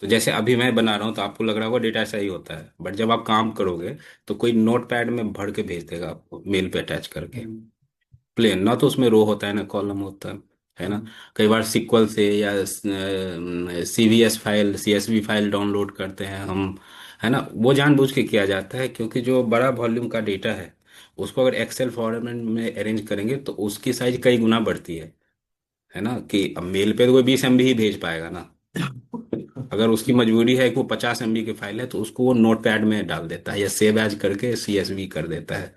तो जैसे अभी मैं बना रहा हूँ तो आपको लग रहा होगा डेटा ऐसा ही होता है, बट जब आप काम करोगे तो कोई नोट पैड में भर के भेज देगा आपको, मेल पे अटैच करके। प्लेन ना, तो उसमें रो होता है ना कॉलम होता है ना। कई बार सिक्वल से या CVS file, CSV file download करते हैं हम, है ना। वो जानबूझ के किया जाता है, क्योंकि जो बड़ा वॉल्यूम का डेटा है उसको अगर एक्सेल फॉर्मेट में अरेंज करेंगे तो उसकी साइज कई गुना बढ़ती है ना। कि अब मेल पे तो कोई 20 MB ही भेज पाएगा ना। अगर उसकी मजबूरी है कि वो 50 MB की फाइल है तो उसको वो नोट पैड में डाल देता है या सेव एज करके सीएसवी कर देता है।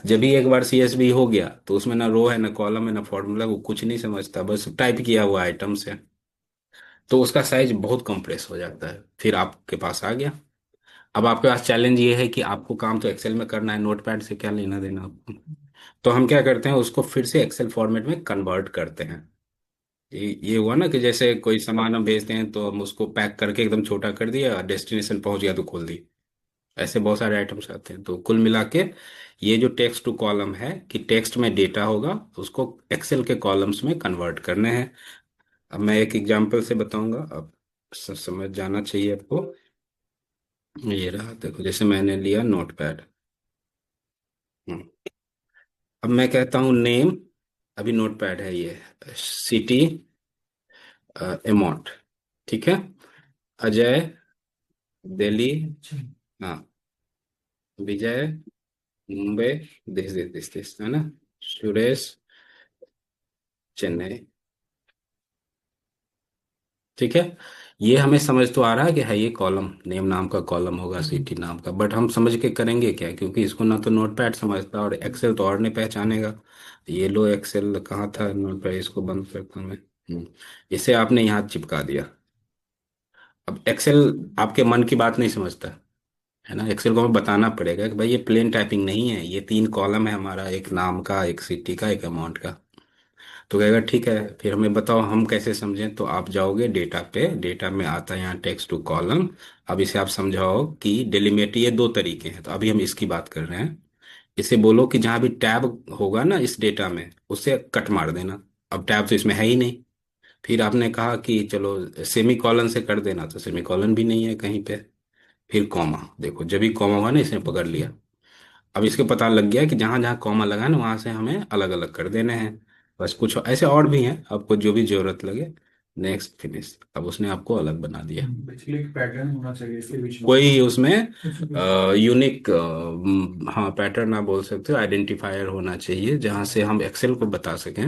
जब भी एक बार सीएसवी हो गया तो उसमें ना रो है ना कॉलम है ना फॉर्मूला, वो कुछ नहीं समझता, बस टाइप किया हुआ आइटम्स है। तो उसका साइज बहुत कंप्रेस हो जाता है, फिर आपके पास आ गया। अब आपके पास चैलेंज ये है कि आपको काम तो एक्सेल में करना है, नोटपैड से क्या लेना देना आपको। तो हम क्या करते हैं, उसको फिर से एक्सेल फॉर्मेट में कन्वर्ट करते हैं। ये हुआ ना कि जैसे कोई सामान हम भेजते हैं तो हम उसको पैक करके एकदम छोटा कर दिया, डेस्टिनेशन पहुंच गया तो खोल दी। ऐसे बहुत सारे आइटम्स आते हैं, तो कुल मिला के ये जो टेक्स्ट टू कॉलम है कि टेक्स्ट में डेटा होगा, उसको एक्सेल के कॉलम्स में कन्वर्ट करने हैं। अब मैं एक एग्जांपल से बताऊंगा, अब समझ जाना चाहिए आपको। ये रहा, देखो जैसे मैंने लिया नोटपैड। अब मैं कहता हूँ नेम, अभी नोटपैड है ये, सिटी अमाउंट, ठीक है। अजय, दिल्ली, हाँ, विजय, मुंबई, दिस है ना, सुरेश, चेन्नई, ठीक है। ये हमें समझ तो आ रहा है कि है ये कॉलम, नेम नाम का कॉलम होगा, सिटी नाम का, बट हम समझ के करेंगे क्या, क्योंकि इसको ना तो नोटपैड समझता और एक्सेल तो और नहीं पहचानेगा। ये लो, एक्सेल कहाँ था, नोटपैड, इसको बंद करता हूँ मैं। इसे आपने यहाँ चिपका दिया। अब एक्सेल आपके मन की बात नहीं समझता, है ना। एक्सेल को हमें बताना पड़ेगा कि भाई ये प्लेन टाइपिंग नहीं है, ये 3 कॉलम है हमारा, एक नाम का, एक सिटी का, एक अमाउंट का। तो कहेगा ठीक है, फिर हमें बताओ हम कैसे समझें। तो आप जाओगे डेटा पे, डेटा में आता है यहाँ टेक्स्ट टू कॉलम। अब इसे आप समझाओ कि डेलीमिट, ये 2 तरीके हैं, तो अभी हम इसकी बात कर रहे हैं। इसे बोलो कि जहां भी टैब होगा ना इस डेटा में, उसे कट मार देना। अब टैब तो इसमें है ही नहीं। फिर आपने कहा कि चलो सेमी कॉलन से कर देना, तो सेमी कॉलन भी नहीं है कहीं पे। फिर कॉमा, देखो जब भी कॉमा हुआ ना इसने पकड़ लिया। अब इसके पता लग गया कि जहां जहां कॉमा लगा है ना वहां से हमें अलग अलग कर देने हैं। बस कुछ ऐसे और भी हैं, आपको जो भी जरूरत लगे। नेक्स्ट, फिनिश, अब उसने आपको अलग बना दिया। बेसिकली एक पैटर्न होना चाहिए इसके बीच में। कोई उसमें यूनिक, हाँ पैटर्न आप बोल सकते हो, आइडेंटिफायर होना चाहिए जहां से हम एक्सेल को बता सकें